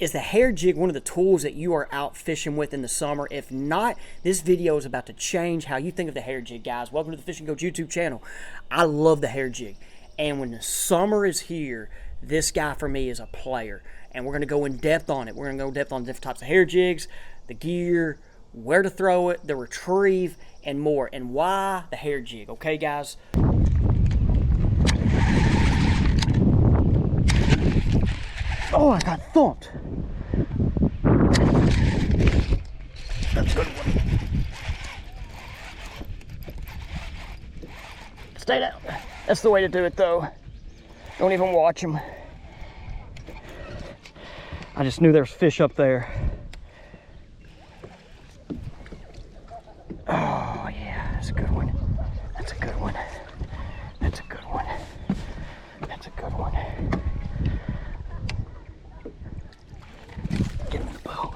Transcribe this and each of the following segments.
Is the hair jig one of the tools that you are out fishing with in the summer? If not, this video is about to change how you think of the hair jig, guys. Welcome to the Fishing Coach YouTube channel. I love the hair jig. And when the summer is here, this guy for me is a player. And we're going to go in depth on it. We're going to go in depth on different types of hair jigs, the gear, where to throw it, the retrieve, and more. And why the hair jig, okay, guys? Oh, I got thumped. That's a good one. Stay down. That's the way to do it, though. Don't even watch them. I just knew there's fish up there. Oh, yeah, that's a good one. That's a good one. That's a good one. That's a good one. Get him in the boat.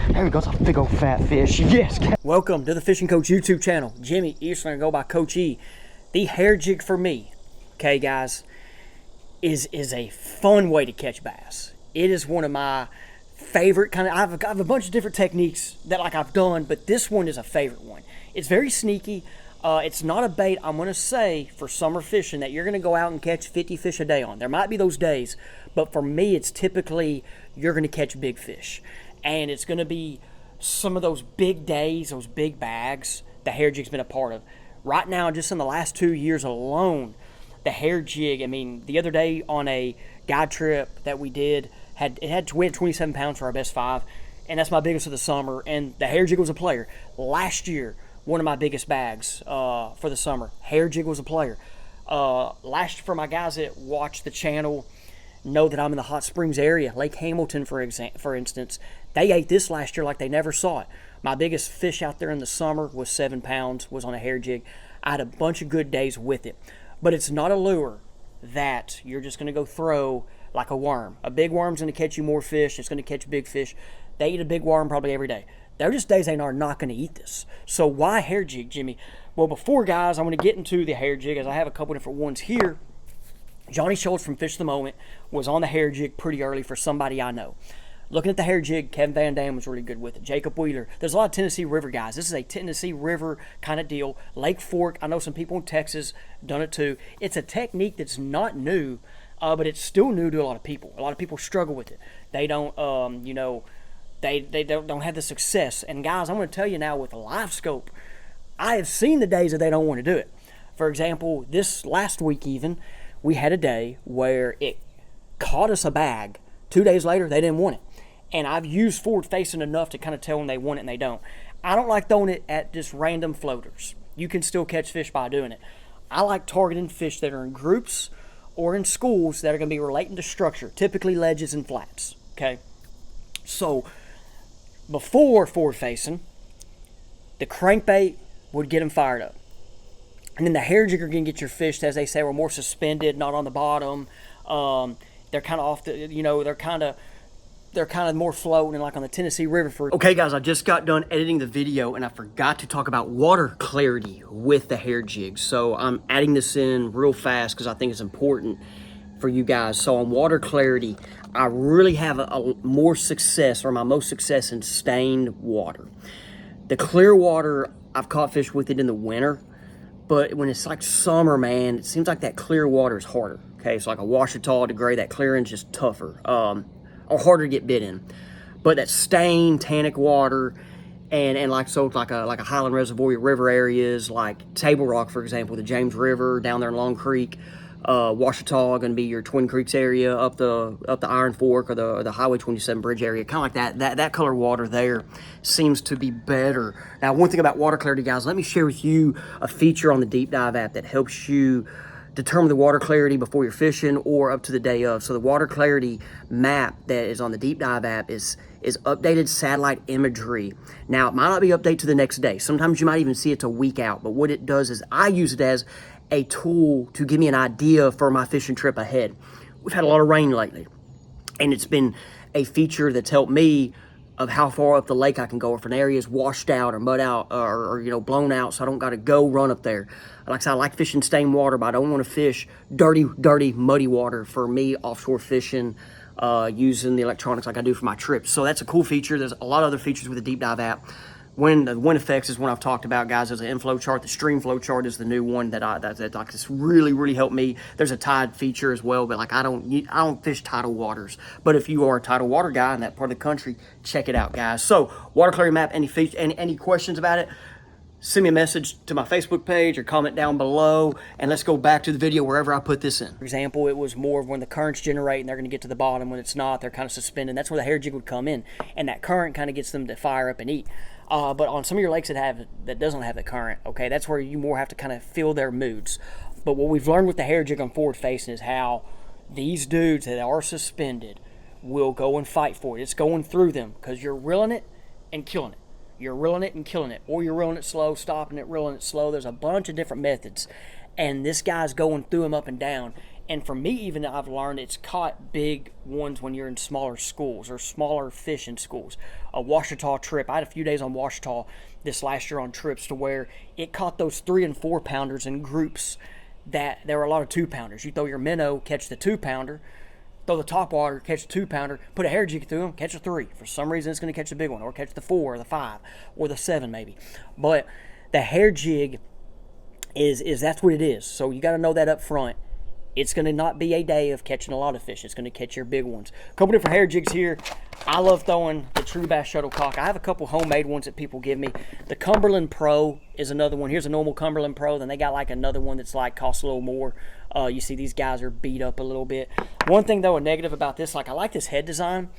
There we go, it's a big old fat fish. Yes. Welcome to the Fishing Coach YouTube channel. Jimmy Eastland, go by Coach E. The hair jig for me, okay, guys, is a fun way to catch bass. It is one of my favorite kind of. I have a bunch of different techniques that I've done, but this one is a favorite one. It's very sneaky. It's not a bait, I'm going to say, for summer fishing that you're going to go out and catch 50 fish a day on. There might be those days, but for me, it's typically you're going to catch big fish. And it's going to be some of those big days, those big bags, the hair jig's been a part of. Right now, just in the last 2 years alone, the hair jig, I mean, the other day on a guide trip that we did, we had 27 pounds for our best 5, and that's my biggest of the summer, and the hair jig was a player. Last year, one of my biggest bags for the summer, hair jig was a player. For my guys that watch the channel, know that I'm in the Hot Springs area, Lake Hamilton, for instance. They ate this last year like they never saw it. My biggest fish out there in the summer was 7 pounds, was on a hair jig. I had a bunch of good days with it. But it's not a lure that you're just going to go throw like a worm. A big worm's going to catch you more fish. It's going to catch big fish. They eat a big worm probably every day. There are just days they are not going to eat this. So why hair jig, Jimmy? Well, before, guys, I'm going to get into the hair jig, as I have a couple different ones here. Johnny Schultz from Fish the Moment was on the hair jig pretty early for somebody I know. Looking at the hair jig, Kevin Van Dam was really good with it. Jacob Wheeler. There's a lot of Tennessee River guys. This is a Tennessee River kind of deal. Lake Fork, I know some people in Texas done it too. It's a technique that's not new, but it's still new to a lot of people. A lot of people struggle with it. They don't, they don't have the success. And guys, I'm going to tell you now with a live scope, I have seen the days that they don't want to do it. For example, this last week even, we had a day where it caught us a bag. 2 days later, they didn't want it. And I've used forward facing enough to kind of tell when they want it and they don't. I don't like throwing it at just random floaters. You can still catch fish by doing it. I like targeting fish that are in groups or in schools that are going to be relating to structure, typically ledges and flats, okay? So before forward facing, the crankbait would get them fired up. And then the hair jig are going to get your fish, as they say, were more suspended, not on the bottom. They're kind of off the, they're kind of more floating, like on the Tennessee River. Okay, guys, I just got done editing the video, and I forgot to talk about water clarity with the hair jig. So I'm adding this in real fast because I think it's important for you guys. So on water clarity, I really have a more success, or my most success, in stained water. The clear water, I've caught fish with it in the winter. But when it's like summer, man, it seems like that clear water is harder. Okay, so like a Washita to gray, that clearing's just tougher, or harder to get bit in. But that stained tannic water, and like a Highland Reservoir river areas, like Table Rock, for example, the James River down there in Long Creek, Washita going to be your Twin Creeks area, up the Iron Fork or the Highway 27 bridge area, kind of like that color water there seems to be better. Now, one thing about water clarity, guys, let me share with you a feature on the Deep Dive app that helps you determine the water clarity before you're fishing or up to the day of. So the water clarity map that is on the Deep Dive app is updated satellite imagery. Now, it might not be updated to the next day. Sometimes you might even see it's a week out. But what it does is I use it as a tool to give me an idea for my fishing trip ahead. We've had a lot of rain lately, and it's been a feature that's helped me of how far up the lake I can go, if an area is washed out or mud out or blown out, so I don't got to go run up there. Like I said, I like fishing stained water, but I don't want to fish dirty, muddy water. For me, offshore fishing, using the electronics like I do for my trips. So that's a cool feature. There's a lot of other features with the Deep Dive app. The wind effects is one I've talked about, guys. There's an inflow chart. The stream flow chart is the new one that like this really helped me. There's a tide feature as well, but like I don't fish tidal waters. But if you are a tidal water guy in that part of the country, check it out, guys. So water clarity map. Any questions about it? Send me a message to my Facebook page or comment down below, and let's go back to the video wherever I put this in. For example, it was more of when the currents generate and they're going to get to the bottom. When it's not, they're kind of suspended. That's where the hair jig would come in, and that current kind of gets them to fire up and eat. But on some of your lakes that doesn't have the current, okay, that's where you more have to kind of feel their moods. But what we've learned with the hair jig on forward facing is how these dudes that are suspended will go and fight for it. It's going through them because you're reeling it and killing it. You're reeling it and killing it, or you're reeling it slow, stopping it, reeling it slow. There's a bunch of different methods, and this guy's going through them up and down. And for me, even I've learned it's caught big ones when you're in smaller schools or smaller fishing schools. A Washita trip, I had a few days on Washita this last year on trips to where it caught those 3 and 4 pounders in groups. That there were a lot of 2 pounders. You throw your minnow, catch the 2 pounder. Throw the top water, catch the 2 pounder, put a hair jig through them, catch a 3. For some reason, it's going to catch the big one, or catch the 4, or the 5, or the 7 maybe. But the hair jig is that's what it is. So you got to know that up front. It's going to not be a day of catching a lot of fish. It's going to catch your big ones. A couple different hair jigs here. I love throwing the True Bass Shuttlecock. I have a couple homemade ones that people give me. The Cumberland Pro is another one. Here's a normal Cumberland Pro. Then they got like another one that's like costs a little more. You see these guys are beat up a little bit. One thing though, a negative about this, like I like this head design,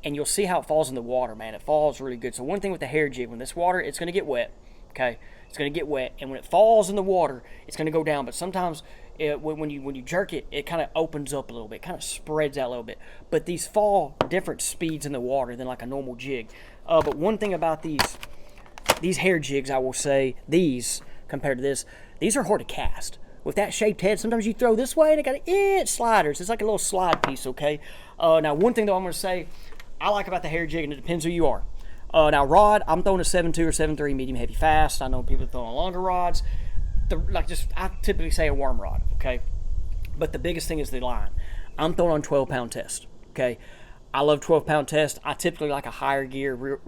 and you'll see how it falls in the water, man. It falls really good. So one thing with the hair jig, when this water, it's going to get wet, okay? It's going to get wet, and when it falls in the water, it's going to go down. But sometimes when you jerk it, it kind of opens up a little bit, kind of spreads out a little bit. But these fall different speeds in the water than like a normal jig. But one thing about these hair jigs, I will say, these compared to this, these are hard to cast. With that shaped head, sometimes you throw this way and it got inch sliders. It's like a little slide piece, okay? Now, one thing though I'm going to say I like about the hair jig, and it depends who you are. Now, rod, I'm throwing a 7.2 or 7.3 medium heavy fast. I know people throwing longer rods. I typically say a worm rod, okay? But the biggest thing is the line. I'm throwing on 12-pound test, okay? I love 12-pound test. I typically like a higher gear,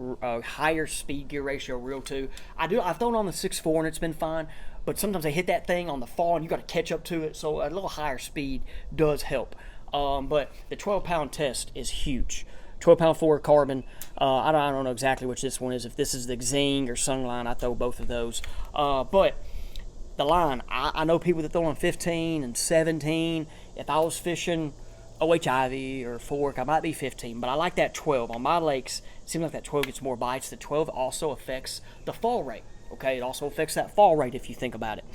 higher speed gear ratio reel too. I've thrown on the 6.4 and it's been fine, but sometimes I hit that thing on the fall and you got to catch up to it, so a little higher speed does help. But the 12-pound test is huge. 12-pound fluorocarbon. I don't know exactly which this one is. If this is the Xing or Sungline, I throw both of those. But the line, I know people that throw on 15 and 17. If I was fishing OHIV or fork, I might be 15, but I like that 12. On my lakes, it seems like that 12 gets more bites. The 12 also affects the fall rate, okay? It also affects that fall rate if you think about it.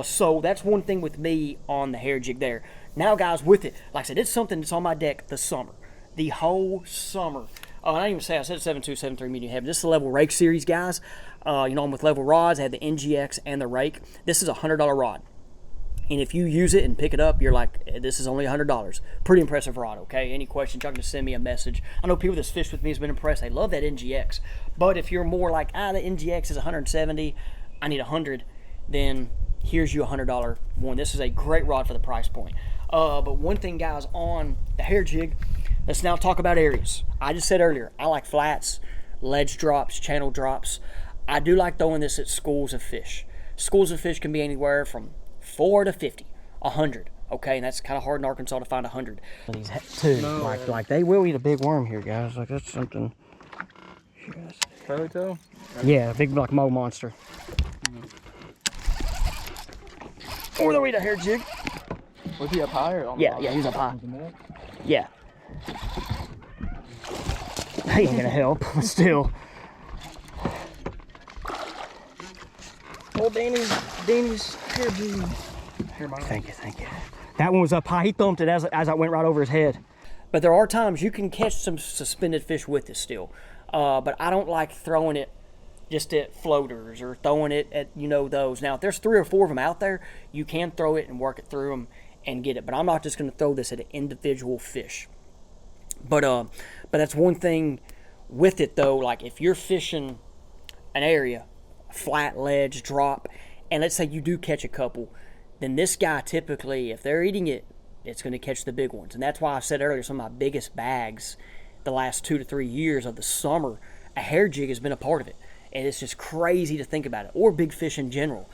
So that's one thing with me on the hair jig there. Now, guys, with it, like I said, it's something that's on my deck the summer. The whole summer. I didn't even say I said 7.2, 7.3 medium heavy. This is the Level Rake series, guys. I'm with Level Rods. I have the NGX and the Rake. This is a $100 rod. And if you use it and pick it up, you're like, this is only $100. Pretty impressive rod, okay? Any questions, y'all can just send me a message. I know people that's fished with me has been impressed. They love that NGX. But if you're more like, the NGX is 170, I need 100, then here's you a $100 one. This is a great rod for the price point. But one thing, guys, on the hair jig, let's now talk about areas. I just said earlier, I like flats, ledge drops, channel drops. I do like throwing this at schools of fish. Schools of fish can be anywhere from 4 to 50, 100, okay? And that's kind of hard in Arkansas to find 100. These too, like they will eat a big worm here, guys. Like that's something. Photo? Yeah, a big like mo monster. Or they'll eat a hair jig. Was he up higher? Yeah, he's up high. Yeah. He ain't gonna help, but still. Oh, Danny's hair jig. Thank you. That one was up high. He thumped it as I went right over his head. But there are times you can catch some suspended fish with it still. But I don't like throwing it just at floaters or throwing it at, those. Now, if there's 3 or 4 of them out there, you can throw it and work it through them and get it. But I'm not just going to throw this at an individual fish. But that's one thing with it, though. Like, if you're fishing an area, flat ledge, drop, and let's say you do catch a couple, then this guy typically, if they're eating it It's going to catch the big ones. And that's why I said earlier, some of my biggest bags the last 2 to 3 years of the summer, a hair jig has been a part of it. And it's just crazy to think about it, or big fish in general.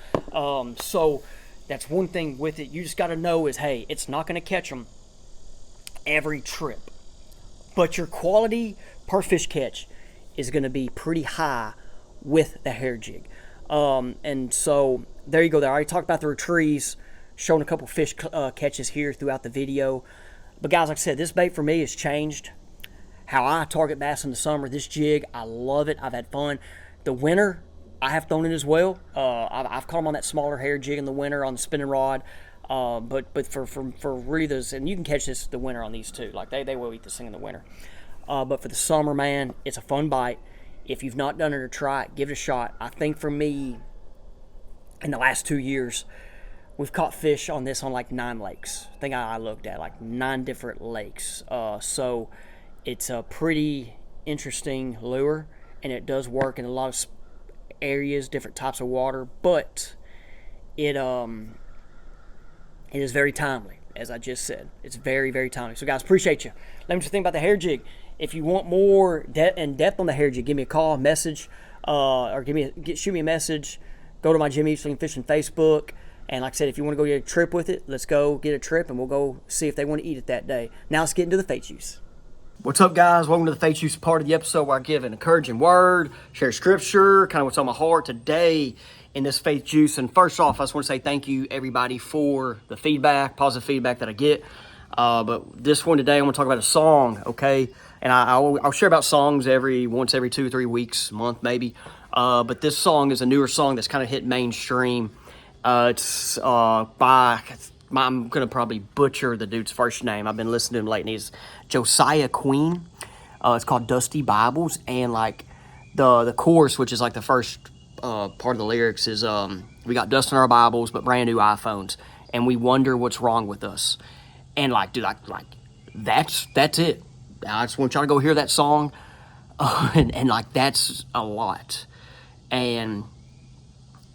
So that's one thing with it. You just got to know is, hey, it's not going to catch them every trip. But your quality per fish catch is going to be pretty high with the hair jig. And so there you go. There, I already talked about the retrieves, showing a couple fish catches here throughout the video. But guys, like I said, this bait for me has changed how I target bass in the summer. This jig, I love it. I've had fun. The winter, I have thrown it as well. I've caught them on that smaller hair jig in the winter on the spinning rod. But for really those, and you can catch this the winter on these too. Like they will eat this thing in the winter. But for the summer, man, it's a fun bite. If you've not done it or try it, give it a shot. I think for me, in the last 2 years, we've caught fish on this on like 9 lakes. I think I looked at like 9 different lakes. So it's a pretty interesting lure, and it does work in a lot of areas, different types of water. But it is very timely, as I just said. It's very, very timely. So guys, appreciate you. Let me know what you think about the hair jig. If you want more in depth on the hair jig, give me a call, message, or shoot me a message. Go to my Jimmy Eastling Fishing Facebook. And like I said, if you want to go get a trip with it, let's go get a trip, and we'll go see if they want to eat it that day. Now let's get into the Faith Juice. What's up, guys? Welcome to the Faith Juice part of the episode where I give an encouraging word, share scripture, kind of what's on my heart today in this Faith Juice. And first off, I just want to say thank you, everybody, for the feedback, positive feedback that I get. But this one today, I want to talk about a song, okay? And I'll share about songs once every 2 or 3 weeks, month maybe. But this song is a newer song that's kind of hit mainstream. It's by, I'm going to probably butcher the dude's first name. I've been listening to him lately. He's Josiah Queen. It's called Dusty Bibles. And like the chorus, which is like the first part of the lyrics, is we got dust in our Bibles, but brand new iPhones. And we wonder what's wrong with us. And like, dude, that's it. I just want y'all to go hear that song. And like, that's a lot. And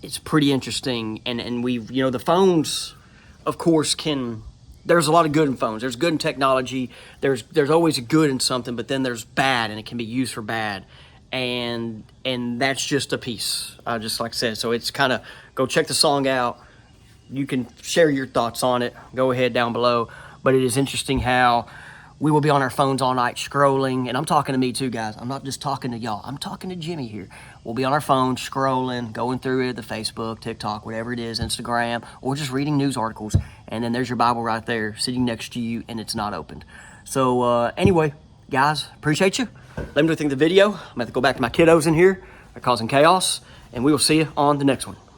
it's pretty interesting. And we've, the phones, of course, there's a lot of good in phones. There's good in technology. There's always good in something, but then there's bad, and it can be used for bad. And that's just a piece, just like I said. So it's kind of, go check the song out. You can share your thoughts on it. Go ahead down below. But it is interesting how we will be on our phones all night scrolling. And I'm talking to me too, guys. I'm not just talking to y'all. I'm talking to Jimmy here. We'll be on our phones scrolling, going through it, the Facebook, TikTok, whatever it is, Instagram, or just reading news articles. And then there's your Bible right there sitting next to you, and it's not opened. So anyway, guys, appreciate you. Let me know what you think of the video. I'm going to have to go back to my kiddos in here. They're causing chaos. And we will see you on the next one.